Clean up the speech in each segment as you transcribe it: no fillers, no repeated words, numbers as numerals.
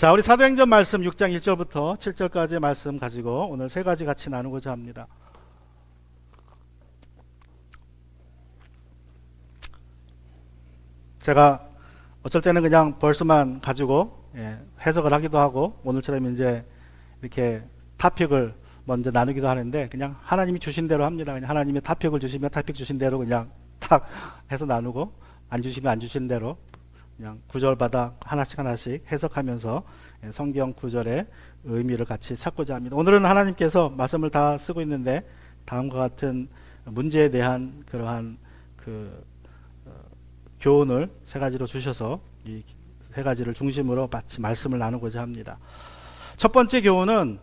자, 우리 사도행전 말씀 6장 1절부터 7절까지의 말씀 가지고 오늘 세 가지 같이 나누고자 합니다. 제가 어쩔 때는 그냥 벌스만 가지고 해석을 하기도 하고, 오늘처럼 이제 이렇게 토픽을 먼저 나누기도 하는데, 그냥 하나님이 주신 대로 합니다. 그냥 하나님이 토픽을 주시면 토픽 주신 대로 그냥 탁 해서 나누고, 안 주시면 안 주신 대로 그냥 구절마다 하나씩 해석하면서 성경 구절의 의미를 같이 찾고자 합니다. 오늘은 하나님께서 말씀을 다 쓰고 있는데 다음과 같은 문제에 대한 그러한 교훈을 세 가지로 주셔서 이 세 가지를 중심으로 마치 말씀을 나누고자 합니다. 첫 번째 교훈은,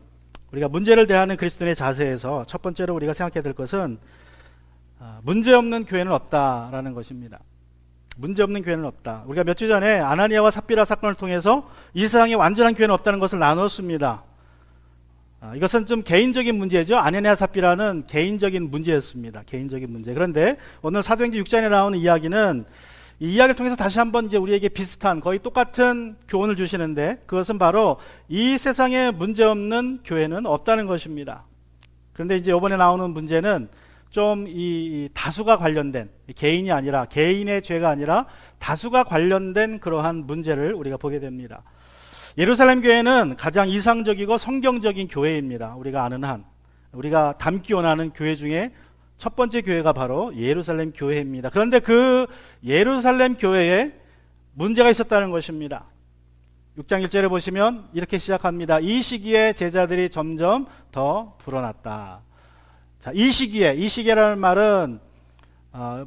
우리가 문제를 대하는 그리스도인의 자세에서 첫 번째로 우리가 생각해야 될 것은 문제없는 교회는 없다라는 것입니다. 문제없는 교회는 없다. 우리가 몇 주 전에 아나니아와 삽비라 사건을 통해서 이 세상에 완전한 교회는 없다는 것을 나눴습니다. 이것은 좀 개인적인 문제죠. 아나니아 삽비라는 개인적인 문제였습니다. 개인적인 문제. 그런데 오늘 사도행전 6장에 나오는 이야기는, 이 이야기를 통해서 다시 한번 이제 우리에게 비슷한, 거의 똑같은 교훈을 주시는데, 그것은 바로 이 세상에 문제없는 교회는 없다는 것입니다. 그런데 이제 이번에 나오는 문제는 좀 이 다수가 관련된, 개인이 아니라, 개인의 죄가 아니라 다수가 관련된 그러한 문제를 우리가 보게 됩니다. 예루살렘 교회는 가장 이상적이고 성경적인 교회입니다. 우리가 아는 한, 우리가 닮기 원하는 교회 중에 첫 번째 교회가 바로 예루살렘 교회입니다. 그런데 그 예루살렘 교회에 문제가 있었다는 것입니다. 6장 1절에 보시면 이렇게 시작합니다. 이 시기에 제자들이 점점 더 불어났다. 자, 이 시기라는 말은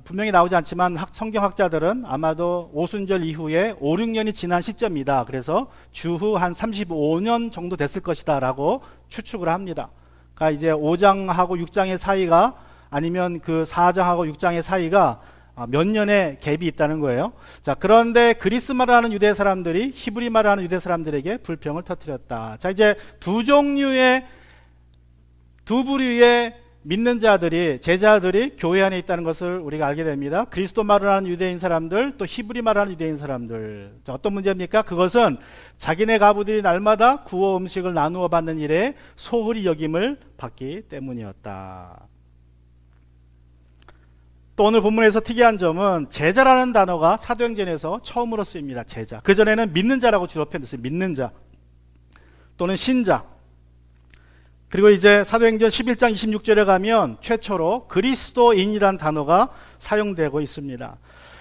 분명히 나오지 않지만 성경학자들은 아마도 오순절 이후에 5, 6년이 지난 시점이다. 그래서 주후 한 35년 정도 됐을 것이다 라고 추측을 합니다. 그러니까 이제 5장하고 6장의 사이가, 아니면 그 4장하고 6장의 사이가 몇 년의 갭이 있다는 거예요. 자, 그런데 그리스 말을 하는 유대 사람들이 히브리 말을 하는 유대 사람들에게 불평을 터뜨렸다. 자, 이제 두 부류의 믿는 자들이, 제자들이 교회 안에 있다는 것을 우리가 알게 됩니다. 그리스도 말을 하는 유대인 사람들, 또 히브리 말을 하는 유대인 사람들. 자, 어떤 문제입니까? 그것은 자기네 가부들이 날마다 구워 음식을 나누어 받는 일에 소홀히 여김을 받기 때문이었다. 또 오늘 본문에서 특이한 점은, 제자라는 단어가 사도행전에서 처음으로 쓰입니다. 제자. 그전에는 믿는 자라고 주로 표현했어요. 믿는 자 또는 신자. 그리고 이제 사도행전 11장 26절에 가면 최초로 그리스도인이란 단어가 사용되고 있습니다.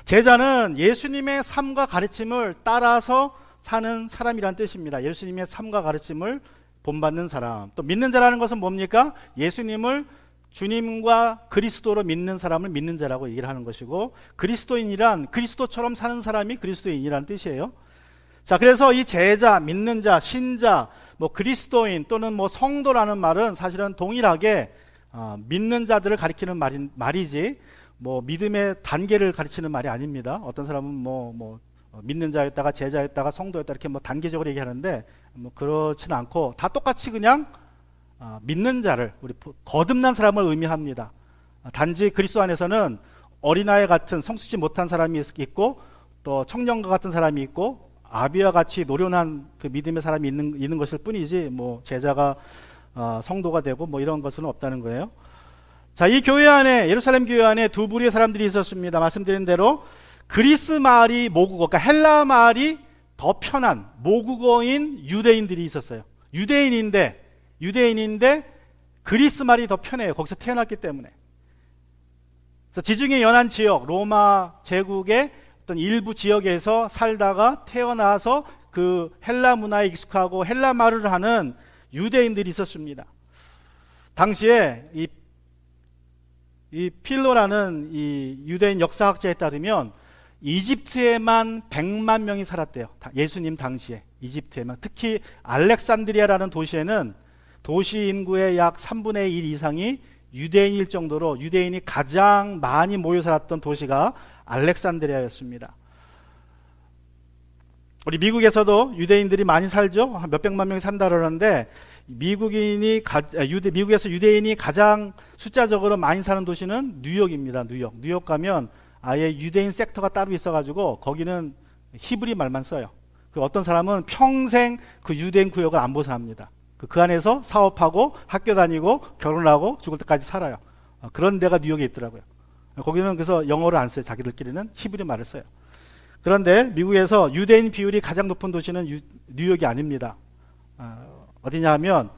제자는 예수님의 삶과 가르침을 따라서 사는 사람이란 뜻입니다. 예수님의 삶과 가르침을 본받는 사람. 또 믿는 자라는 것은 뭡니까? 예수님을 주님과 그리스도로 믿는 사람을 믿는 자라고 얘기를 하는 것이고, 그리스도인이란 그리스도처럼 사는 사람이 그리스도인이라는 뜻이에요. 자, 그래서 이 제자, 믿는 자, 신자, 그리스도인 또는 성도라는 말은 사실은 동일하게 믿는 자들을 가리키는 말이지 믿음의 단계를 가르치는 말이 아닙니다. 어떤 사람은 믿는 자였다가 제자였다가 성도였다 이렇게 단계적으로 얘기하는데, 그렇지는 않고 다 똑같이 그냥 믿는 자를, 우리 거듭난 사람을 의미합니다. 단지 그리스도 안에서는 어린아이 같은 성숙지 못한 사람이 있고, 또 청년과 같은 사람이 있고, 아비와 같이 노련한 그 믿음의 사람이 있는 것일 뿐이지, 제자가 성도가 되고 이런 것은 없다는 거예요. 자, 이 교회 안에, 예루살렘 교회 안에 두 부류의 사람들이 있었습니다. 말씀드린 대로 그리스 말이 모국어, 그러니까 헬라 말이 더 편한 모국어인 유대인들이 있었어요. 유대인인데 그리스 말이 더 편해요. 거기서 태어났기 때문에. 그래서 지중해 연안 지역, 로마 제국의 어떤 일부 지역에서 살다가 태어나서 그 헬라 문화에 익숙하고 헬라 말을 하는 유대인들이 있었습니다. 당시에 이 필로라는 이 유대인 역사학자에 따르면 이집트에만 100만 명이 살았대요. 예수님 당시에 이집트에만. 특히 알렉산드리아라는 도시에는 도시 인구의 약 3분의 1 이상이 유대인일 정도로, 유대인이 가장 많이 모여 살았던 도시가 알렉산드리아였습니다. 우리 미국에서도 유대인들이 많이 살죠. 한 몇백만 명이 산다 그러는데, 미국에서 유대인이 가장 숫자적으로 많이 사는 도시는 뉴욕입니다. 뉴욕 가면 아예 유대인 섹터가 따로 있어가지고 거기는 히브리 말만 써요. 그 어떤 사람은 평생 그 유대인 구역을 안 벗어납니다. 그 안에서 사업하고 학교 다니고 결혼하고 죽을 때까지 살아요. 그런 데가 뉴욕에 있더라고요. 거기는 그래서 영어를 안 써요. 자기들끼리는 히브리 말을 써요. 그런데 미국에서 유대인 비율이 가장 높은 도시는 뉴욕이 아닙니다. 어디냐 하면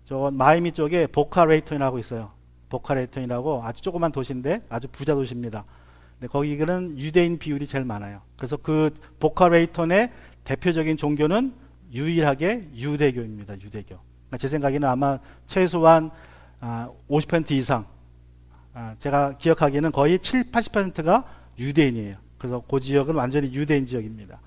저 마이애미 쪽에 보카 레이턴이라고 있어요. 보카 레이턴이라고 아주 조그만 도시인데 아주 부자 도시입니다. 근데 거기는 유대인 비율이 제일 많아요. 그래서 그 보카 레이턴의 대표적인 종교는 유일하게 유대교입니다. 유대교. 제 생각에는 아마 최소한 50% 이상, 제가 기억하기에는 거의 7, 80%가 유대인이에요. 그래서 그 지역은 완전히 유대인 지역입니다.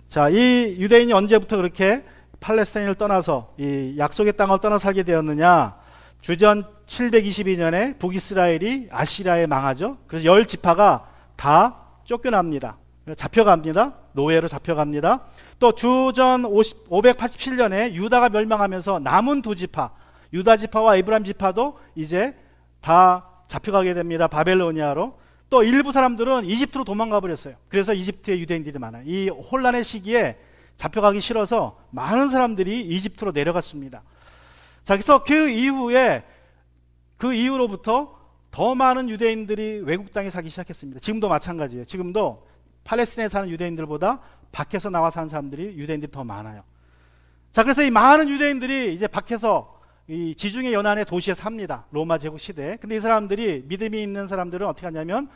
자, 이 유대인이 언제부터 그렇게 팔레스타인을 떠나서 이 약속의 땅을 떠나 살게 되었느냐? 주전 722년에 북이스라엘이 아시리아에 망하죠. 그래서 10지파가 다 쫓겨납니다. 잡혀갑니다. 노예로 잡혀갑니다. 또 주전 587년에 유다가 멸망하면서 남은 두 지파, 유다 지파와 에브라임 지파도 이제 다 잡혀가게 됩니다. 바벨로니아로. 또 일부 사람들은 이집트로 도망가 버렸어요. 그래서 이집트에 유대인들이 많아요. 이 혼란의 시기에 잡혀가기 싫어서 많은 사람들이 이집트로 내려갔습니다. 자, 그래서 그 이후로부터 더 많은 유대인들이 외국 땅에 살기 시작했습니다. 지금도 마찬가지예요. 지금도 팔레스타인에 사는 유대인들보다 밖에서 나와 사는 사람들이 유대인들이 더 많아요. 자, 그래서 이 많은 유대인들이 이제 밖에서 이 지중해 연안의 도시에 삽니다. 로마 제국 시대에. 근데 이 사람들이, 믿음이 있는 사람들은 어떻게 하냐면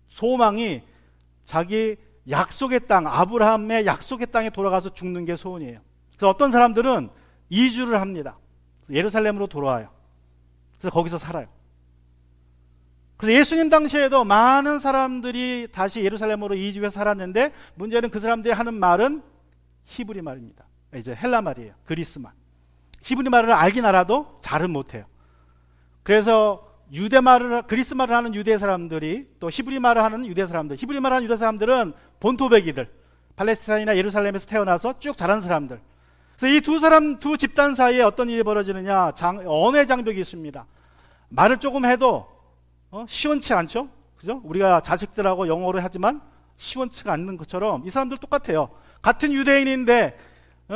소망이 자기 약속의 땅, 아브라함의 약속의 땅에 돌아가서 죽는 게 소원이에요. 그래서 어떤 사람들은 이주를 합니다. 예루살렘으로 돌아와요. 그래서 거기서 살아요. 그래서 예수님 당시에도 많은 사람들이 다시 예루살렘으로 이주해서 살았는데, 문제는 그 사람들이 하는 말은 히브리 말입니다. 이제 헬라 말이에요. 그리스 말. 히브리 말을 알긴 알아도 잘은 못해요. 그래서 그리스 말을 하는 유대 사람들이 또 히브리 말을 하는 유대 사람들, 히브리 말을 하는 유대 사람들은 본토백이들, 팔레스타인이나 예루살렘에서 태어나서 쭉 자란 사람들. 그래서 이 두 집단 사이에 어떤 일이 벌어지느냐? 언어의 장벽이 있습니다. 말을 조금 해도 시원치 않죠? 그죠? 우리가 자식들하고 영어로 하지만 시원치가 않는 것처럼 이 사람들 똑같아요. 같은 유대인인데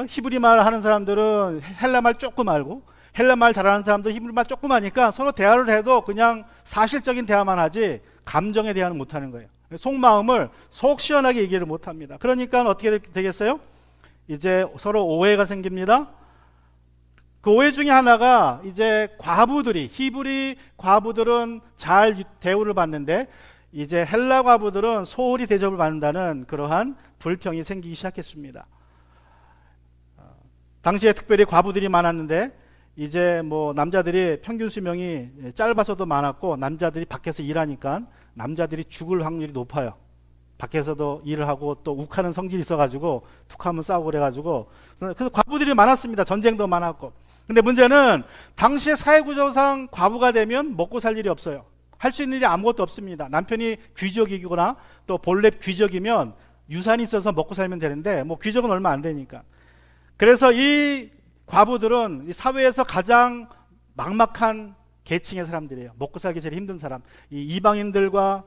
히브리 말 하는 사람들은 헬라 말 조금 알고, 헬라 말 잘하는 사람들 히브리 말 조금 하니까 서로 대화를 해도 그냥 사실적인 대화만 하지 감정의 대화는 못하는 거예요. 속마음을 속 시원하게 얘기를 못합니다. 그러니까 어떻게 되겠어요? 이제 서로 오해가 생깁니다. 그 오해 중에 하나가 이제 히브리 과부들은 잘 대우를 받는데 이제 헬라 과부들은 소홀히 대접을 받는다는 그러한 불평이 생기기 시작했습니다. 당시에 특별히 과부들이 많았는데 이제 뭐 남자들이 평균 수명이 짧아서도 많았고, 남자들이 밖에서 일하니까 남자들이 죽을 확률이 높아요. 밖에서도 일을 하고 또 욱하는 성질이 있어가지고 툭하면 싸우고 그래가지고, 그래서 과부들이 많았습니다. 전쟁도 많았고. 근데 문제는 당시의 사회구조상 과부가 되면 먹고 살 일이 없어요. 할 수 있는 일이 아무것도 없습니다. 남편이 귀족이거나 또 본래 귀족이면 유산이 있어서 먹고 살면 되는데 뭐 귀족은 얼마 안 되니까. 그래서 이 과부들은 이 사회에서 가장 막막한 계층의 사람들이에요. 먹고 살기 제일 힘든 사람. 이 이방인들과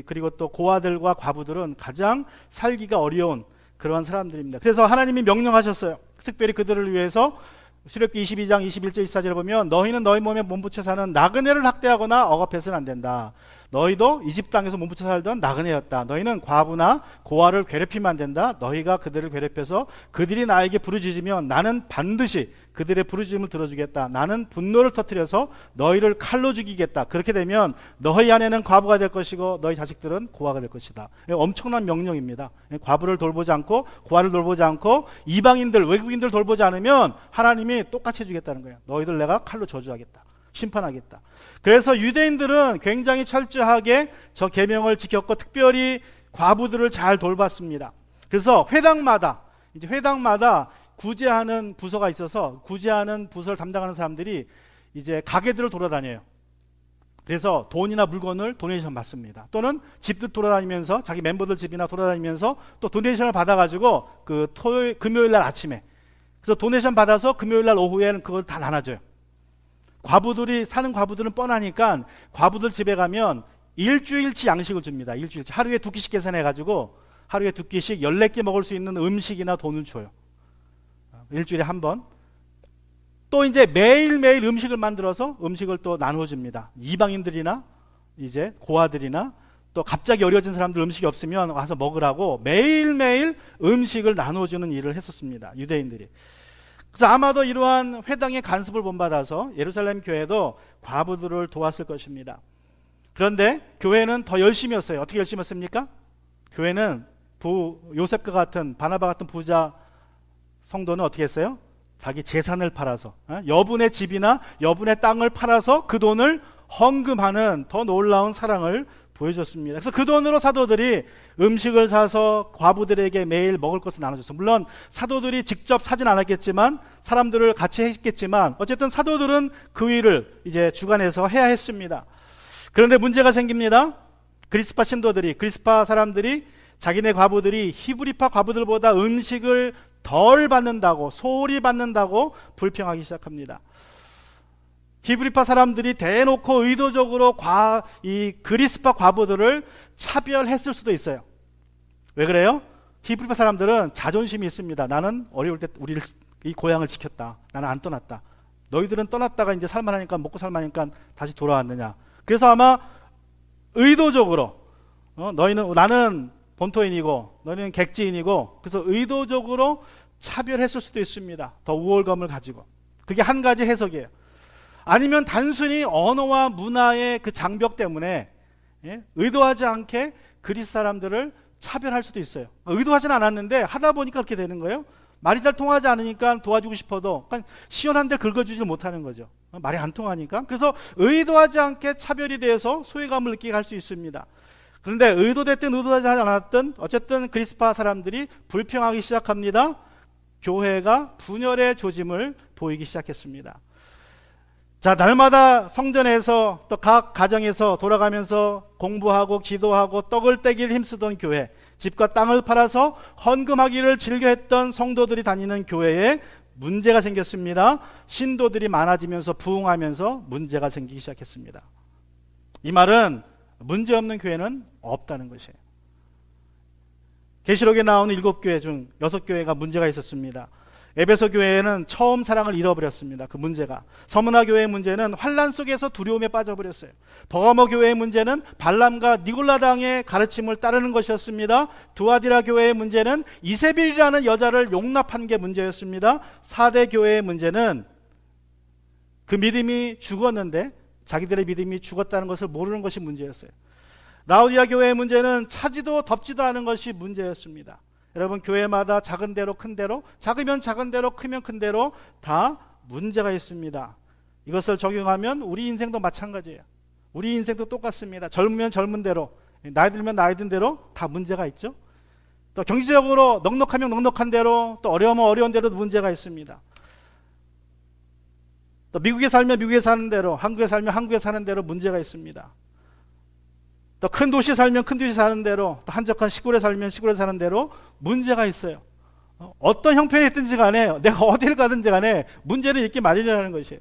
그리고 또 고아들과 과부들은 가장 살기가 어려운 그러한 사람들입니다. 그래서 하나님이 명령하셨어요. 특별히 그들을 위해서 출애굽기 22장 21절 24절을 보면, 너희는 너희 몸에 몸붙여 사는 나그네를 학대하거나 억압해서는 안 된다. 너희도 이집 땅에서 몸붙여 살던 나그네였다. 너희는 과부나 고아를 괴롭히면 안 된다. 너희가 그들을 괴롭혀서 그들이 나에게 부르짖으면 나는 반드시 그들의 부르짖음을 들어주겠다. 나는 분노를 터뜨려서 너희를 칼로 죽이겠다. 그렇게 되면 너희 아내는 과부가 될 것이고 너희 자식들은 고아가 될 것이다. 엄청난 명령입니다. 과부를 돌보지 않고 고아를 돌보지 않고 이방인들, 외국인들 돌보지 않으면 하나님이 똑같이 해주겠다는 거예요. 너희들 내가 칼로 저주하겠다. 심판하겠다. 그래서 유대인들은 굉장히 철저하게 저 계명을 지켰고 특별히 과부들을 잘 돌봤습니다. 그래서 회당마다 구제하는 부서가 있어서 구제하는 부서를 담당하는 사람들이 이제 가게들을 돌아다녀요. 그래서 돈이나 물건을 도네이션 받습니다. 또는 집들 돌아다니면서 자기 멤버들 집이나 돌아다니면서 또 도네이션을 받아가지고 그 금요일 날 아침에, 그래서 도네이션 받아서 금요일 날 오후에는 그걸 다 나눠줘요. 사는 과부들은 뻔하니까 과부들 집에 가면 일주일치 양식을 줍니다. 일주일치. 하루에 2끼씩 계산해가지고 하루에 2끼씩 14끼 먹을 수 있는 음식이나 돈을 줘요. 일주일에 한 번. 또 이제 매일매일 음식을 만들어서 음식을 또 나눠줍니다. 이방인들이나 이제 고아들이나 또 갑자기 어려진 사람들 음식이 없으면 와서 먹으라고 매일매일 음식을 나눠주는 일을 했었습니다. 유대인들이. 그래서 아마도 이러한 회당의 간섭을 본받아서 예루살렘 교회도 과부들을 도왔을 것입니다. 그런데 교회는 더 열심히 했어요. 어떻게 열심히 했습니까? 교회는 요셉과 같은 바나바 같은 부자 성도는 어떻게 했어요? 자기 재산을 팔아서 여분의 집이나 여분의 땅을 팔아서 그 돈을 헌금하는 더 놀라운 사랑을 보여줬습니다. 그래서 그 돈으로 사도들이 음식을 사서 과부들에게 매일 먹을 것을 나눠줬어요. 물론 사도들이 직접 사진 않았겠지만 사람들을 같이 했겠지만 어쨌든 사도들은 그 일을 이제 주관해서 해야 했습니다. 그런데 문제가 생깁니다. 그리스파 사람들이 자기네 과부들이 히브리파 과부들보다 음식을 덜 받는다고, 소홀히 받는다고 불평하기 시작합니다. 히브리파 사람들이 대놓고 의도적으로 이 그리스파 과부들을 차별했을 수도 있어요. 왜 그래요? 히브리파 사람들은 자존심이 있습니다. 나는 어려울 때 이 고향을 지켰다. 나는 안 떠났다. 너희들은 떠났다가 이제 살만하니까 먹고 살만하니까 다시 돌아왔느냐. 그래서 아마 의도적으로 나는 본토인이고 너희는 객지인이고 그래서 의도적으로 차별했을 수도 있습니다. 더 우월감을 가지고. 그게 한 가지 해석이에요. 아니면 단순히 언어와 문화의 그 장벽 때문에 의도하지 않게 그리스 사람들을 차별할 수도 있어요. 의도하지는 않았는데 하다 보니까 그렇게 되는 거예요. 말이 잘 통하지 않으니까 도와주고 싶어도 시원한 데 긁어주지 못하는 거죠. 말이 안 통하니까. 그래서 의도하지 않게 차별이 돼서 소외감을 느끼게 할 수 있습니다. 그런데 의도됐든 의도하지 않았든 어쨌든 그리스파 사람들이 불평하기 시작합니다. 교회가 분열의 조짐을 보이기 시작했습니다. 자, 날마다 성전에서 또 각 가정에서 돌아가면서 공부하고 기도하고 떡을 떼길 힘쓰던 교회, 집과 땅을 팔아서 헌금하기를 즐겨했던 성도들이 다니는 교회에 문제가 생겼습니다. 신도들이 많아지면서 부흥하면서 문제가 생기기 시작했습니다. 이 말은 문제없는 교회는 없다는 것이에요. 계시록에 나오는 7교회 중 6교회가 문제가 있었습니다. 에베소 교회는 처음 사랑을 잃어버렸습니다. 그 문제가. 서문화 교회의 문제는 환란 속에서 두려움에 빠져버렸어요. 버가모 교회의 문제는 발람과 니골라당의 가르침을 따르는 것이었습니다. 두아디라 교회의 문제는 이세벨이라는 여자를 용납한 게 문제였습니다. 사대 교회의 문제는 그 믿음이 죽었는데 자기들의 믿음이 죽었다는 것을 모르는 것이 문제였어요. 라우디아 교회의 문제는 차지도 덥지도 않은 것이 문제였습니다. 여러분, 교회마다 작은 대로 큰 대로, 작으면 작은 대로, 크면 큰 대로 다 문제가 있습니다. 이것을 적용하면 우리 인생도 마찬가지예요. 우리 인생도 똑같습니다. 젊으면 젊은 대로, 나이 들면 나이 든 대로 다 문제가 있죠. 또 경제적으로 넉넉하면 넉넉한 대로, 또 어려우면 어려운 대로도 문제가 있습니다. 또 미국에 살면 미국에 사는 대로, 한국에 살면 한국에 사는 대로 문제가 있습니다. 또 큰 도시에 살면 큰 도시에 사는 대로, 또 한적한 시골에 살면 시골에 사는 대로 문제가 있어요. 어떤 형편이 있든지 간에, 내가 어디를 가든지 간에 문제는 있기 마련이라는 것이에요.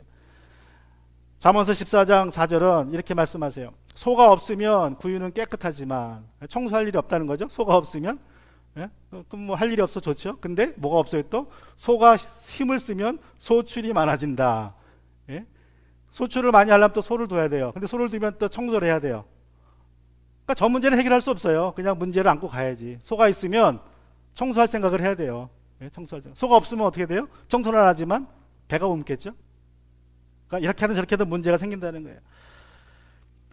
잠언서 14장 4절은 이렇게 말씀하세요. 소가 없으면 구유는 깨끗하지만, 청소할 일이 없다는 거죠. 소가 없으면. 그럼 뭐 할 일이 없어 좋죠. 근데 뭐가 없어요 또? 소가 힘을 쓰면 소출이 많아진다. 소출을 많이 하려면 또 소를 둬야 돼요. 근데 소를 두면 또 청소를 해야 돼요. 그러니까 저 문제는 해결할 수 없어요. 그냥 문제를 안고 가야지. 소가 있으면 청소할 생각을 해야 돼요. 청소할 생각. 소가 없으면 어떻게 돼요? 청소는 하지만 배가 옮겠죠. 그러니까 이렇게 하든 저렇게 하든 문제가 생긴다는 거예요.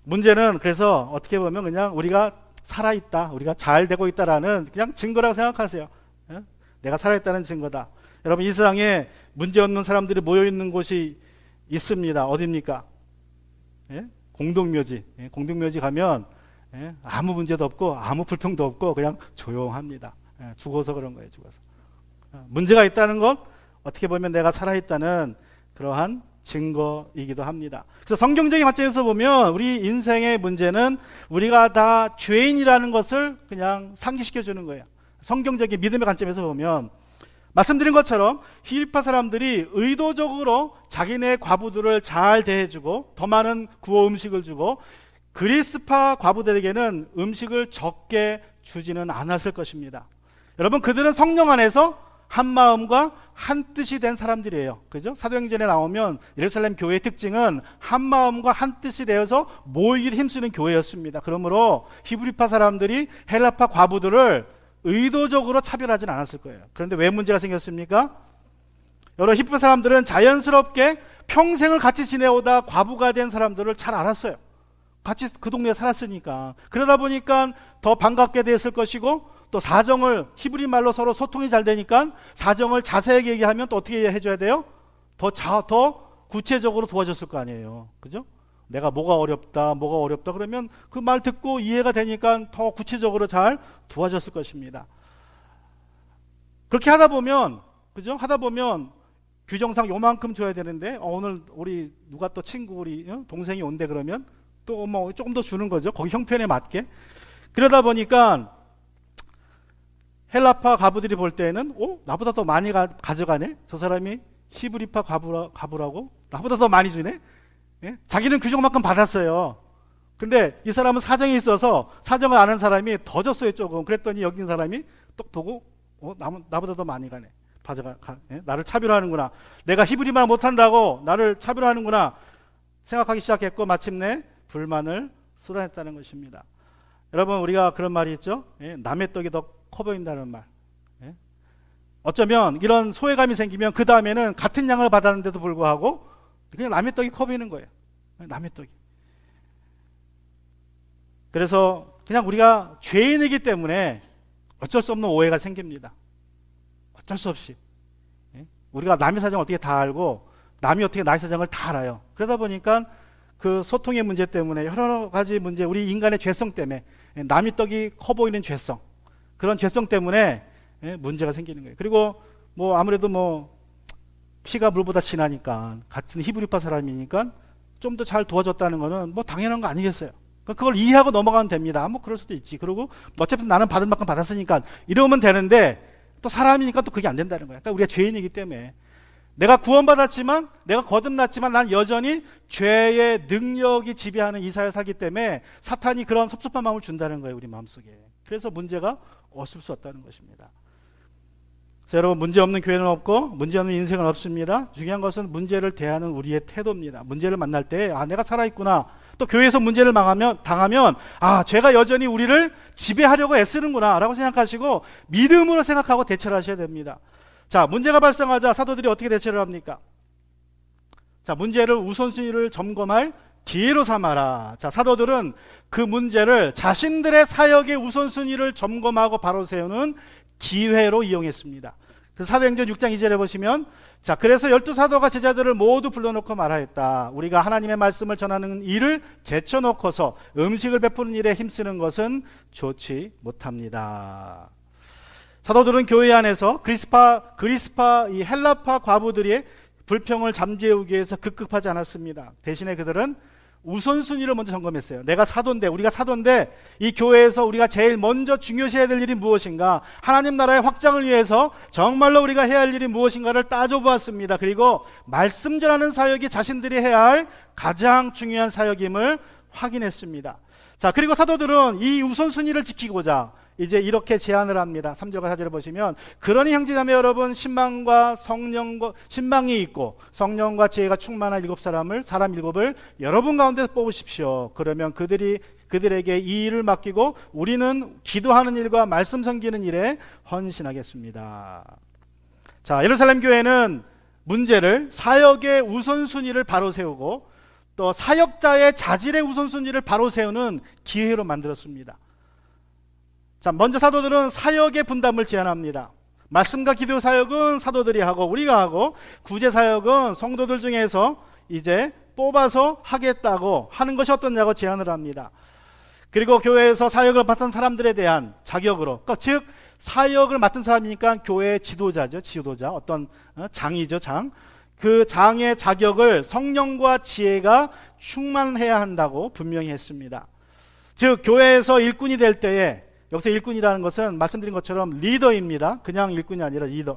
문제는 그래서 어떻게 보면 그냥 우리가 살아있다, 우리가 잘 되고 있다라는 그냥 증거라고 생각하세요. 내가 살아있다는 증거다. 여러분, 이 세상에 문제없는 사람들이 모여있는 곳이 있습니다. 어디입니까? 공동묘지. 공동묘지 가면 아무 문제도 없고 아무 불평도 없고 그냥 조용합니다. 죽어서 그런 거예요. 죽어서. 문제가 있다는 것, 어떻게 보면 내가 살아있다는 그러한 증거이기도 합니다. 그래서 성경적인 관점에서 보면 우리 인생의 문제는 우리가 다 죄인이라는 것을 그냥 상기시켜 주는 거예요. 성경적인 믿음의 관점에서 보면 말씀드린 것처럼 히브리파 사람들이 의도적으로 자기네 과부들을 잘 대해주고 더 많은 구호 음식을 주고 그리스파 과부들에게는 음식을 적게 주지는 않았을 것입니다. 여러분, 그들은 성령 안에서 한 마음과 한 뜻이 된 사람들이에요. 그죠? 사도행전에 나오면 예루살렘 교회의 특징은 한 마음과 한 뜻이 되어서 모이기를 힘쓰는 교회였습니다. 그러므로 히브리파 사람들이 헬라파 과부들을 의도적으로 차별하진 않았을 거예요. 그런데 왜 문제가 생겼습니까? 여러 히브리 사람들은 자연스럽게 평생을 같이 지내오다 과부가 된 사람들을 잘 알았어요. 같이 그 동네에 살았으니까. 그러다 보니까 더 반갑게 됐을 것이고, 또 사정을 히브리 말로 서로 소통이 잘 되니까 사정을 자세하게 얘기하면 또 어떻게 해줘야 돼요? 더 구체적으로 도와줬을 거 아니에요. 그죠? 내가 뭐가 어렵다 그러면 그 말 듣고 이해가 되니까 더 구체적으로 잘 도와줬을 것입니다. 그렇게 하다 보면, 그죠? 하다 보면 규정상 요만큼 줘야 되는데, 오늘 우리 누가 또 친구 우리 동생이 온대 그러면 또 뭐 조금 더 주는 거죠. 거기 형편에 맞게. 그러다 보니까 헬라파 과부들이 볼 때는 나보다 더 많이 가져가네. 저 사람이 히브리파 과부라고 나보다 더 많이 주네. 예? 자기는 규정만큼 받았어요. 근데 이 사람은 사정이 있어서 사정을 아는 사람이 더 줬어요, 조금. 그랬더니 여기 있는 사람이 똑 보고 나보다 더 많이 가네. 예? 나를 차별하는구나. 내가 히브리말 못한다고 나를 차별하는구나 생각하기 시작했고, 마침내 불만을 쏟아냈다는 것입니다. 여러분, 우리가 그런 말이 있죠. 예? 남의 떡이 더 커 보인다는 말. 예? 어쩌면 이런 소외감이 생기면 그 다음에는 같은 양을 받았는데도 불구하고 그냥 남의 떡이 커 보이는 거예요. 남의 떡이. 그래서 그냥 우리가 죄인이기 때문에 어쩔 수 없는 오해가 생깁니다. 어쩔 수 없이. 예? 우리가 남의 사정을 어떻게 다 알고 남이 어떻게 나의 사정을 다 알아요. 그러다 보니까 그 소통의 문제 때문에 여러 가지 문제, 우리 인간의 죄성 때문에, 남의 떡이 커 보이는 죄성, 그런 죄성 때문에 문제가 생기는 거예요. 그리고 뭐 아무래도 뭐 피가 물보다 진하니까, 같은 히브리파 사람이니까 좀 더 잘 도와줬다는 거는 뭐 당연한 거 아니겠어요? 그걸 이해하고 넘어가면 됩니다. 뭐 그럴 수도 있지. 그리고 어차피 나는 받을 만큼 받았으니까 이러면 되는데, 또 사람이니까 또 그게 안 된다는 거예요. 그러니까 우리가 죄인이기 때문에 내가 구원받았지만, 내가 거듭났지만 난 여전히 죄의 능력이 지배하는 이 사회에 살기 때문에 사탄이 그런 섭섭한 마음을 준다는 거예요, 우리 마음속에. 그래서 문제가 없을 수 없다는 것입니다. 자, 여러분, 문제 없는 교회는 없고 문제 없는 인생은 없습니다. 중요한 것은 문제를 대하는 우리의 태도입니다. 문제를 만날 때 내가 살아있구나. 또 교회에서 문제를 당하면 죄가 여전히 우리를 지배하려고 애쓰는구나 라고 생각하시고 믿음으로 생각하고 대처를 하셔야 됩니다. 자, 문제가 발생하자 사도들이 어떻게 대처를 합니까? 자, 문제를 우선순위를 점검할 기회로 삼아라. 자, 사도들은 그 문제를 자신들의 사역의 우선순위를 점검하고 바로 세우는 기회로 이용했습니다. 그 사도행전 6장 2절에 보시면, 자, 그래서 12사도가 제자들을 모두 불러놓고 말하였다. 우리가 하나님의 말씀을 전하는 일을 제쳐놓고서 음식을 베푸는 일에 힘쓰는 것은 좋지 못합니다. 사도들은 교회 안에서 그리스파 이 헬라파 과부들의 불평을 잠재우기 위해서 급급하지 않았습니다. 대신에 그들은 우선순위를 먼저 점검했어요. 우리가 사도인데 이 교회에서 우리가 제일 먼저 중요시해야 될 일이 무엇인가, 하나님 나라의 확장을 위해서 정말로 우리가 해야 할 일이 무엇인가를 따져보았습니다. 그리고 말씀 전하는 사역이 자신들이 해야 할 가장 중요한 사역임을 확인했습니다. 자, 그리고 사도들은 이 우선순위를 지키고자 이제 이렇게 제안을 합니다. 3절과 4절을 보시면, 그러니 형제자매 여러분, 신망이 있고 성령과 지혜가 충만한 사람 7을 여러분 가운데서 뽑으십시오. 그러면 그들에게 이 일을 맡기고 우리는 기도하는 일과 말씀 섬기는 일에 헌신하겠습니다. 자, 예루살렘 교회는 문제를, 사역의 우선순위를 바로 세우고 또 사역자의 자질의 우선순위를 바로 세우는 기회로 만들었습니다. 자, 먼저 사도들은 사역의 분담을 제안합니다. 말씀과 기도 사역은 사도들이 하고 우리가 하고, 구제 사역은 성도들 중에서 이제 뽑아서 하겠다고 하는 것이 어떻냐고 제안을 합니다. 그리고 교회에서 사역을 맡은 사람들에 대한 자격으로, 즉 사역을 맡은 사람이니까 교회의 지도자죠. 어떤 장이죠, 장. 그 장의 자격을 성령과 지혜가 충만해야 한다고 분명히 했습니다. 즉 교회에서 일꾼이 될 때에, 여기서 일꾼이라는 것은 말씀드린 것처럼 리더입니다. 그냥 일꾼이 아니라 리더.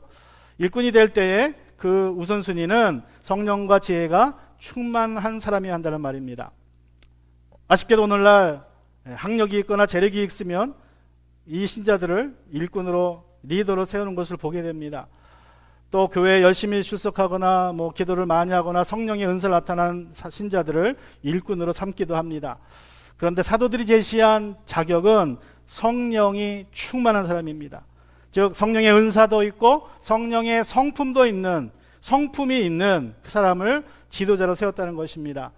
일꾼이 될 때에 그 우선순위는 성령과 지혜가 충만한 사람이어야 한다는 말입니다. 아쉽게도 오늘날 학력이 있거나 재력이 있으면 이 신자들을 일꾼으로 리더로 세우는 것을 보게 됩니다. 또 교회에 열심히 출석하거나 뭐 기도를 많이 하거나 성령의 은사를 나타난 신자들을 일꾼으로 삼기도 합니다. 그런데 사도들이 제시한 자격은 성령이 충만한 사람입니다. 즉 성령의 은사도 있고 성령의 성품도 있는, 성품이 있는 그 사람을 지도자로 세웠다는 것입니다.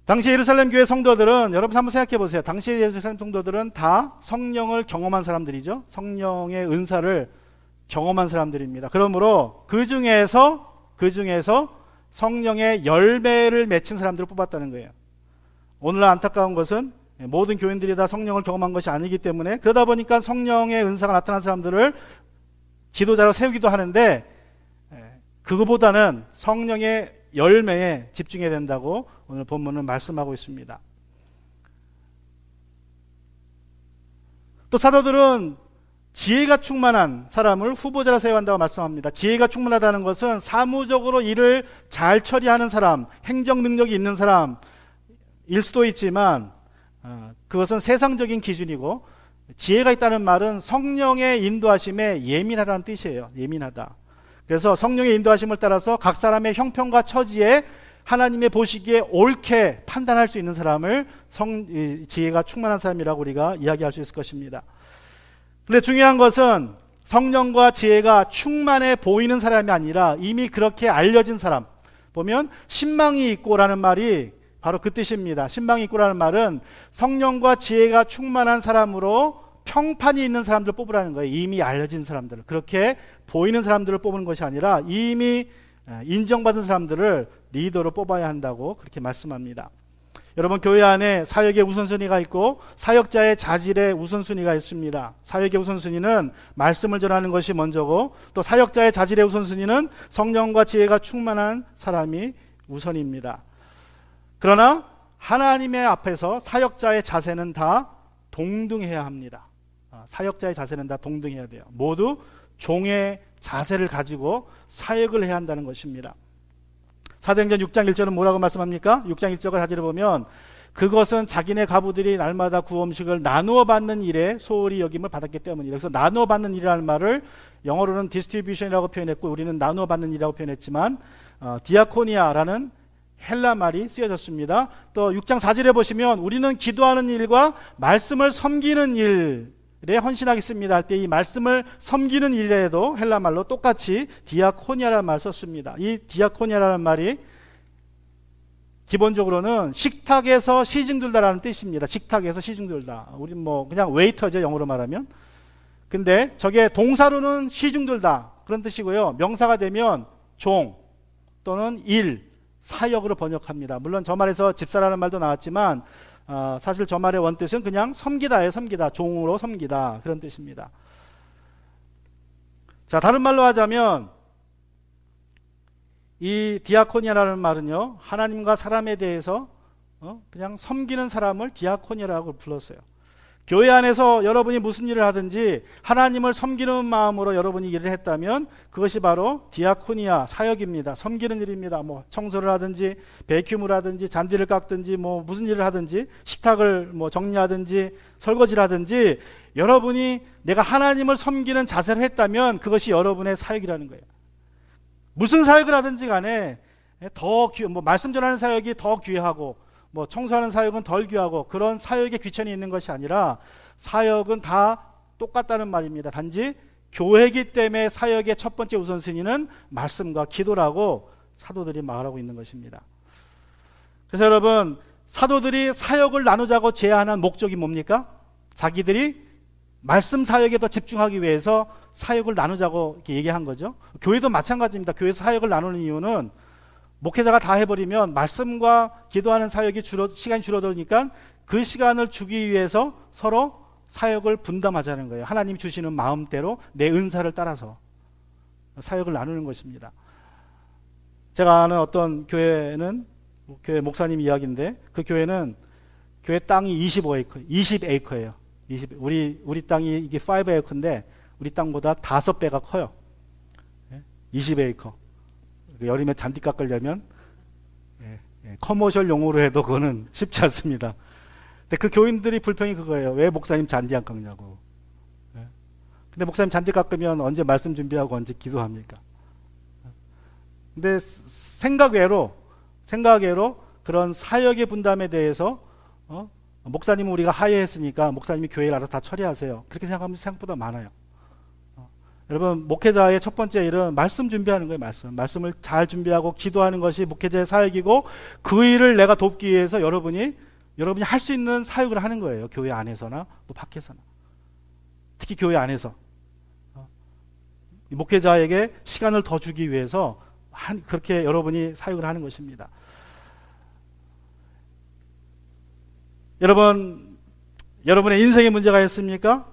당시 예루살렘 교회 성도들은, 여러분 한번 생각해 보세요. 당시 예루살렘 성도들은 다 성령을 경험한 사람들이죠. 성령의 은사를 경험한 사람들입니다. 그러므로 그 중에서 성령의 열매를 맺힌 사람들을 뽑았다는 거예요. 오늘날 안타까운 것은 모든 교인들이 다 성령을 경험한 것이 아니기 때문에, 그러다 보니까 성령의 은사가 나타난 사람들을 지도자로 세우기도 하는데, 그거보다는 성령의 열매에 집중해야 된다고 오늘 본문은 말씀하고 있습니다. 또 사도들은 지혜가 충만한 사람을 후보자로 세워야 한다고 말씀합니다. 지혜가 충만하다는 것은 사무적으로 일을 잘 처리하는 사람, 행정 능력이 있는 사람일 수도 있지만 그것은 세상적인 기준이고, 지혜가 있다는 말은 성령의 인도하심에 예민하다는 뜻이에요. 예민하다. 그래서 성령의 인도하심을 따라서 각 사람의 형편과 처지에 하나님의 보시기에 옳게 판단할 수 있는 사람을 지혜가 충만한 사람이라고 우리가 이야기할 수 있을 것입니다. 그런데 중요한 것은 성령과 지혜가 충만해 보이는 사람이 아니라 이미 그렇게 알려진 사람. 보면 신망이 있고라는 말이 바로 그 뜻입니다. 신망이 있고라는 말은 성령과 지혜가 충만한 사람으로 평판이 있는 사람들을 뽑으라는 거예요. 이미 알려진 사람들을, 그렇게 보이는 사람들을 뽑는 것이 아니라 이미 인정받은 사람들을 리더로 뽑아야 한다고 그렇게 말씀합니다. 여러분, 교회 안에 사역의 우선순위가 있고 사역자의 자질의 우선순위가 있습니다. 사역의 우선순위는 말씀을 전하는 것이 먼저고, 또 사역자의 자질의 우선순위는 성령과 지혜가 충만한 사람이 우선입니다. 그러나 하나님의 앞에서 사역자의 자세는 다 동등해야 합니다. 사역자의 자세는 다 동등해야 돼요. 모두 종의 자세를 가지고 사역을 해야 한다는 것입니다. 사도행전 6장 1절은 뭐라고 말씀합니까? 6장 1절과 4절을 보면 그것은 자기네 가부들이 날마다 구음식을 나누어 받는 일에 소홀히 여김을 받았기 때문이다. 그래서 나누어 받는 일이라는 말을 영어로는 distribution이라고 표현했고 우리는 나누어 받는 일이라고 표현했지만 디아코니아라는 헬라 말이 쓰여졌습니다. 또 6장 4절에 보시면 우리는 기도하는 일과 말씀을 섬기는 일에 헌신하겠습니다 할 때 이 말씀을 섬기는 일에도 헬라 말로 똑같이 디아코니아라는 말을 썼습니다. 이 디아코니아라는 말이 기본적으로는 식탁에서 시중 들다라는 뜻입니다. 식탁에서 시중 들다. 우리 뭐 그냥 웨이터죠, 영어로 말하면. 근데 저게 동사로는 시중 들다 그런 뜻이고요. 명사가 되면 종 또는 일, 사역으로 번역합니다. 물론 저 말에서 집사라는 말도 나왔지만 사실 저 말의 원뜻은 그냥 섬기다예요. 섬기다, 종으로 섬기다, 그런 뜻입니다. 자, 다른 말로 하자면 이 디아코니아라는 말은요, 하나님과 사람에 대해서 그냥 섬기는 사람을 디아코니아라고 불렀어요. 교회 안에서 여러분이 무슨 일을 하든지 하나님을 섬기는 마음으로 여러분이 일을 했다면 그것이 바로 디아코니아, 사역입니다. 섬기는 일입니다. 뭐 청소를 하든지 베큐음을 하든지 잔디를 깎든지 뭐 무슨 일을 하든지 식탁을 뭐 정리하든지 설거지를 하든지 여러분이 내가 하나님을 섬기는 자세를 했다면 그것이 여러분의 사역이라는 거예요. 무슨 사역을 하든지 간에 뭐 말씀 전하는 사역이 더 귀하고 뭐 청소하는 사역은 덜 귀하고 그런 사역에 귀천이 있는 것이 아니라 사역은 다 똑같다는 말입니다. 단지 교회이기 때문에 사역의 첫 번째 우선순위는 말씀과 기도라고 사도들이 말하고 있는 것입니다. 그래서 여러분, 사도들이 사역을 나누자고 제안한 목적이 뭡니까? 자기들이 말씀 사역에 더 집중하기 위해서 사역을 나누자고 이렇게 얘기한 거죠. 교회도 마찬가지입니다. 교회에서 사역을 나누는 이유는 목회자가 다 해버리면 말씀과 기도하는 사역이 시간이 줄어들니까 그 시간을 주기 위해서 서로 사역을 분담하자는 거예요. 하나님이 주시는 마음대로 내 은사를 따라서 사역을 나누는 것입니다. 제가 아는 어떤 교회는 교회 목사님 이야기인데 그 교회는 교회 땅이 20에이커예요. 우리 땅이 이게 5에이커인데 우리 땅보다 5배가 커요. 20에이커. 여름에 잔디 깎으려면 커머셜 용어로 해도 그거는 쉽지 않습니다. 근데 그 교인들이 불평이 그거예요. 왜 목사님 잔디 안 깎냐고. 예. 근데 목사님 잔디 깎으면 언제 말씀 준비하고 언제 기도합니까? 근데 생각 외로 그런 사역의 분담에 대해서 목사님은 우리가 하회했으니까 목사님이 교회를 알아서 다 처리하세요. 그렇게 생각하면 생각보다 많아요. 여러분, 목회자의 첫 번째 일은 말씀 준비하는 거예요. 말씀을 잘 준비하고 기도하는 것이 목회자의 사역이고, 그 일을 내가 돕기 위해서 여러분이 할 수 있는 사역을 하는 거예요. 교회 안에서나 또 밖에서나. 특히 교회 안에서 목회자에게 시간을 더 주기 위해서 그렇게 여러분이 사역을 하는 것입니다. 여러분의 인생에 문제가 있습니까?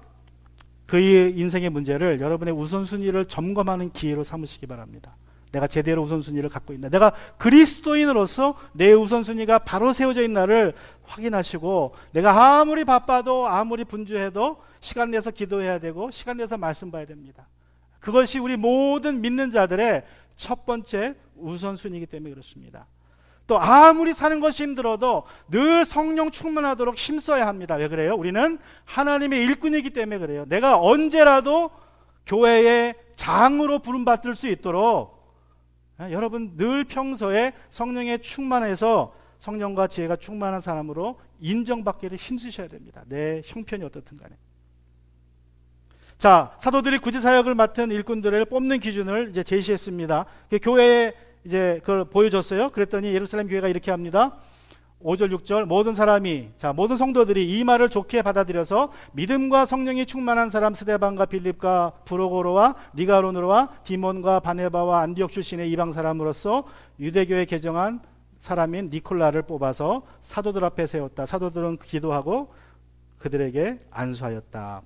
그 인생의 문제를 여러분의 우선순위를 점검하는 기회로 삼으시기 바랍니다. 내가 제대로 우선순위를 갖고 있나? 내가 그리스도인으로서 내 우선순위가 바로 세워져 있나를 확인하시고, 내가 아무리 바빠도 아무리 분주해도 시간 내서 기도해야 되고 시간 내서 말씀 봐야 됩니다. 그것이 우리 모든 믿는 자들의 첫 번째 우선순위이기 때문에 그렇습니다. 또 아무리 사는 것이 힘들어도 늘 성령 충만하도록 힘써야 합니다. 왜 그래요? 우리는 하나님의 일꾼이기 때문에 그래요. 내가 언제라도 교회의 장으로 부름받을 수 있도록 여러분 늘 평소에 성령에 충만해서 성령과 지혜가 충만한 사람으로 인정받기를 힘쓰셔야 됩니다. 내 형편이 어떻든 간에. 자, 사도들이 구제사역을 맡은 일꾼들을 뽑는 기준을 이제 제시했습니다. 교회에 이제 그걸 보여줬어요. 그랬더니 예루살렘 교회가 이렇게 합니다. 5절 6절 모든 성도들이 이 말을 좋게 받아들여서 믿음과 성령이 충만한 사람 스데반과 빌립과 브로고로와 니가로느와 디몬과 바네바와 안디옥 출신의 이방 사람으로서 유대교에 개정한 사람인 니콜라를 뽑아서 사도들 앞에 세웠다. 사도들은 기도하고 그들에게 안수하였다.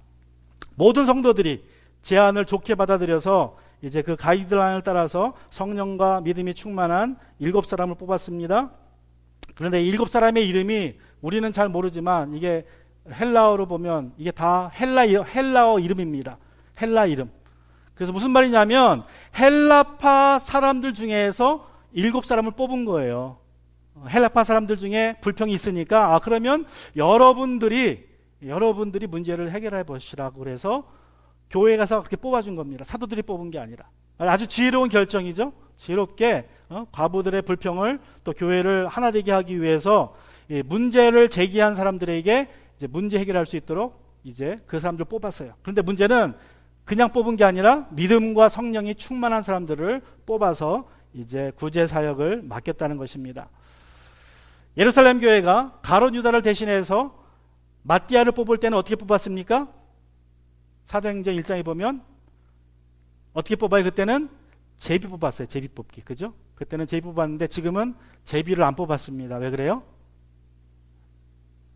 모든 성도들이 제안을 좋게 받아들여서 이제 그 가이드라인을 따라서 성령과 믿음이 충만한 7사람을 뽑았습니다. 그런데 7사람의 이름이 우리는 잘 모르지만 이게 헬라어로 보면 이게 다 헬라어 이름입니다. 헬라 이름. 그래서 무슨 말이냐면 헬라파 사람들 중에서 7사람을 뽑은 거예요. 헬라파 사람들 중에 불평이 있으니까 그러면 여러분들이 문제를 해결해 보시라고 그래서 교회에 가서 그렇게 뽑아준 겁니다. 사도들이 뽑은 게 아니라. 아주 지혜로운 결정이죠. 지혜롭게 과부들의 불평을 또 교회를 하나 되게 하기 위해서 문제를 제기한 사람들에게 이제 문제 해결할 수 있도록 이제 그 사람들을 뽑았어요. 그런데 문제는 그냥 뽑은 게 아니라 믿음과 성령이 충만한 사람들을 뽑아서 이제 구제 사역을 맡겼다는 것입니다. 예루살렘 교회가 가룟 유다를 대신해서 마띠아를 뽑을 때는 어떻게 뽑았습니까? 사도행전 1장에 보면 어떻게 뽑아요? 그때는 제비 뽑았어요. 제비 뽑기. 그죠? 그때는 제비 뽑았는데 지금은 제비를 안 뽑았습니다. 왜 그래요?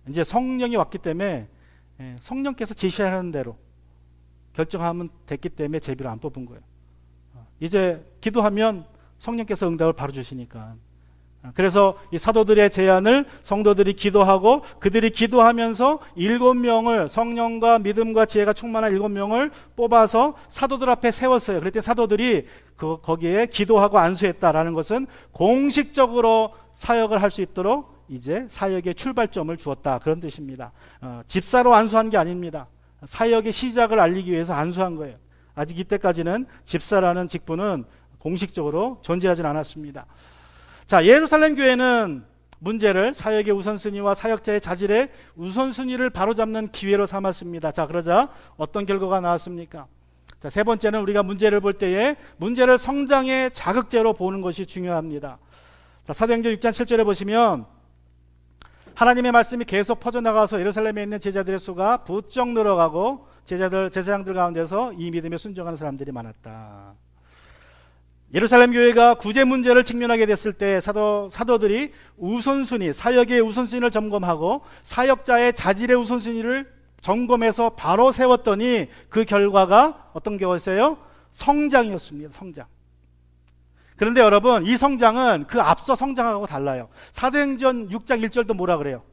이제 성령이 왔기 때문에 성령께서 제시하는 대로 결정하면 됐기 때문에 제비를 안 뽑은 거예요. 이제 기도하면 성령께서 응답을 바로 주시니까. 그래서 이 사도들의 제안을 성도들이 기도하고 그들이 기도하면서 7명을 성령과 믿음과 지혜가 충만한 7명을 뽑아서 사도들 앞에 세웠어요. 그랬더니 사도들이 거기에 기도하고 안수했다라는 것은 공식적으로 사역을 할 수 있도록 이제 사역의 출발점을 주었다. 그런 뜻입니다. 집사로 안수한 게 아닙니다. 사역의 시작을 알리기 위해서 안수한 거예요. 아직 이때까지는 집사라는 직분은 공식적으로 존재하진 않았습니다. 자, 예루살렘 교회는 문제를 사역의 우선순위와 사역자의 자질의 우선순위를 바로잡는 기회로 삼았습니다. 자, 그러자 어떤 결과가 나왔습니까? 자, 세 번째는 우리가 문제를 볼 때에 문제를 성장의 자극제로 보는 것이 중요합니다. 자, 사도행전 6장 7절에 보시면 하나님의 말씀이 계속 퍼져나가서 예루살렘에 있는 제자들의 수가 부쩍 늘어가고 제사장들 가운데서 이 믿음에 순종하는 사람들이 많았다. 예루살렘 교회가 구제 문제를 직면하게 됐을 때 사도들이 우선순위, 사역의 우선순위를 점검하고 사역자의 자질의 우선순위를 점검해서 바로 세웠더니 그 결과가 어떤 거였어요? 성장이었습니다. 성장. 그런데 여러분, 이 성장은 그 앞서 성장하고 달라요. 사도행전 6장 1절도 뭐라 그래요?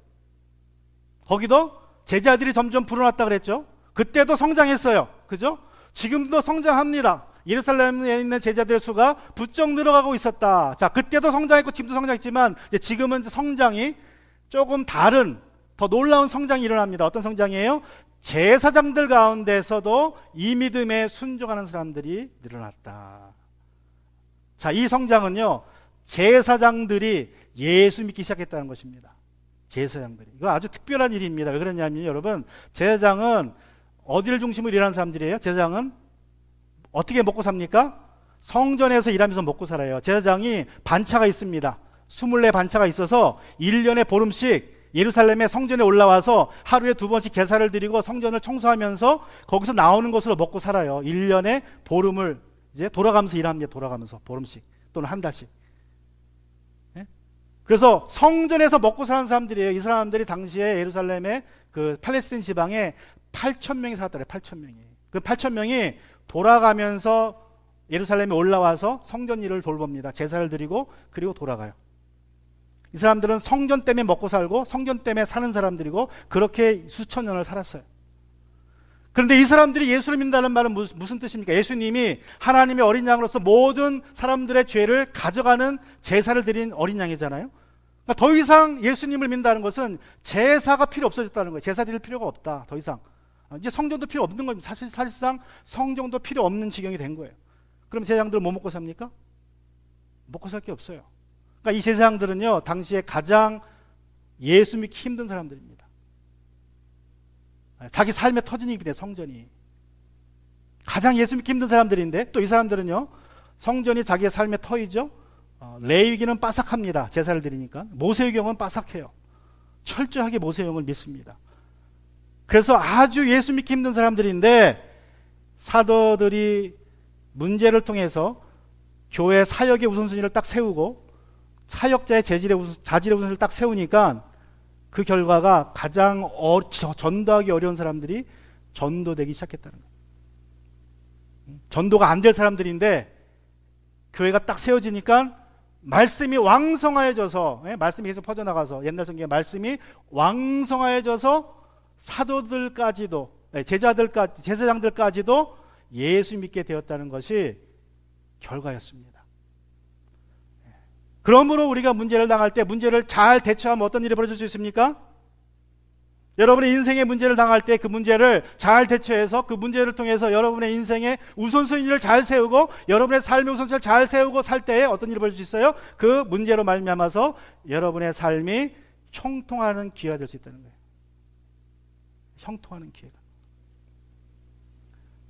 거기도 제자들이 점점 불어났다 그랬죠? 그때도 성장했어요. 그죠? 지금도 성장합니다. 예루살렘에 있는 제자들의 수가 부쩍 늘어가고 있었다. 자, 그때도 성장했고 지금도 성장했지만 이제 지금은 성장이 조금 다른 더 놀라운 성장이 일어납니다. 어떤 성장이에요? 제사장들 가운데서도 이 믿음에 순종하는 사람들이 늘어났다. 자, 이 성장은요, 제사장들이 예수 믿기 시작했다는 것입니다. 제사장들이. 이거 아주 특별한 일입니다. 왜 그러냐면 여러분, 제사장은 어디를 중심으로 일하는 사람들이에요? 제사장은 어떻게 먹고 삽니까? 성전에서 일하면서 먹고 살아요. 제사장이 반차가 있습니다. 24반차가 있어서 1년에 보름씩 예루살렘의 성전에 올라와서 하루에 2번씩 제사를 드리고 성전을 청소하면서 거기서 나오는 것으로 먹고 살아요. 1년에 보름을 이제 돌아가면서 일합니다. 돌아가면서 보름씩 또는 한 달씩. 예? 그래서 성전에서 먹고 사는 사람들이에요. 이 사람들이 당시에 예루살렘의 그 팔레스타인 지방에 8,000명이 살았더래요. 8,000명이. 그 8,000명이 돌아가면서 예루살렘에 올라와서 성전 일을 돌봅니다. 제사를 드리고 그리고 돌아가요. 이 사람들은 성전 때문에 먹고 살고 성전 때문에 사는 사람들이고 그렇게 수천 년을 살았어요. 그런데 이 사람들이 예수를 믿는다는 말은 무슨 뜻입니까? 예수님이 하나님의 어린 양으로서 모든 사람들의 죄를 가져가는 제사를 드린 어린 양이잖아요. 그러니까 더 이상 예수님을 믿는다는 것은 제사가 필요 없어졌다는 거예요. 제사 드릴 필요가 없다. 더 이상. 이제 성전도 필요 없는 겁니다. 사실상 성전도 필요 없는 지경이 된 거예요. 그럼 제사장들은 뭐 먹고 삽니까? 먹고 살 게 없어요. 그러니까 이 제사장들은요, 당시에 가장 예수 믿기 힘든 사람들입니다. 자기 삶의 터전이기 때문에 성전이 가장 예수 믿기 힘든 사람들인데, 또 이 사람들은요, 성전이 자기의 삶의 터이죠. 레위기는 빠삭합니다. 제사를 드리니까. 모세의경은 빠삭해요. 철저하게 모세의경을 믿습니다. 그래서 아주 예수 믿기 힘든 사람들인데, 사도들이 문제를 통해서 교회 사역의 우선순위를 딱 세우고 사역자의 자질의 우선순위를 딱 세우니까 그 결과가 가장 전도하기 어려운 사람들이 전도되기 시작했다는 거예요. 전도가 안 될 사람들인데 교회가 딱 세워지니까 말씀이 왕성하여져서, 말씀이 계속 퍼져나가서, 옛날 성경에 말씀이 왕성하여져서 사도들까지도, 제사장들까지도 예수 믿게 되었다는 것이 결과였습니다. 그러므로 우리가 문제를 당할 때 문제를 잘 대처하면 어떤 일이 벌어질 수 있습니까? 여러분의 인생의 문제를 당할 때 그 문제를 잘 대처해서 그 문제를 통해서 여러분의 인생의 우선순위를 잘 세우고 여러분의 삶의 우선순위를 잘 세우고 살 때에 어떤 일이 벌어질 수 있어요? 그 문제로 말미암아서 여러분의 삶이 형통하는 기회가 될 수 있다는 거예요. 형통하는 기회가.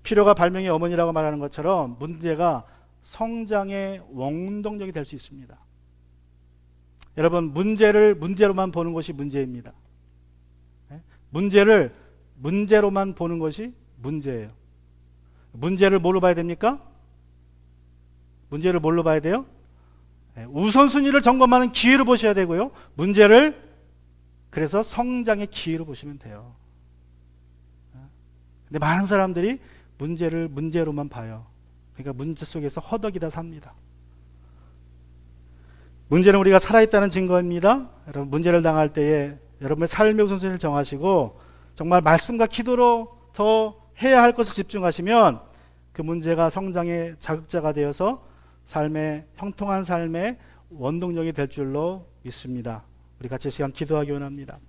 필요가 발명의 어머니라고 말하는 것처럼 문제가 성장의 원동력이 될 수 있습니다. 여러분, 문제를 문제로만 보는 것이 문제입니다. 문제를 문제로만 보는 것이 문제예요. 문제를 뭘로 봐야 됩니까? 문제를 뭘로 봐야 돼요? 우선순위를 점검하는 기회로 보셔야 되고요. 문제를 그래서 성장의 기회로 보시면 돼요. 근데 많은 사람들이 문제를 문제로만 봐요. 그러니까 문제 속에서 허덕이다 삽니다. 문제는 우리가 살아있다는 증거입니다. 여러분, 문제를 당할 때에 여러분의 삶의 우선순위를 정하시고 정말 말씀과 기도로 더 해야 할 것을 집중하시면 그 문제가 성장의 자극자가 되어서 삶의 형통한 삶의 원동력이 될 줄로 믿습니다. 우리 같이 시간 기도하기 원합니다.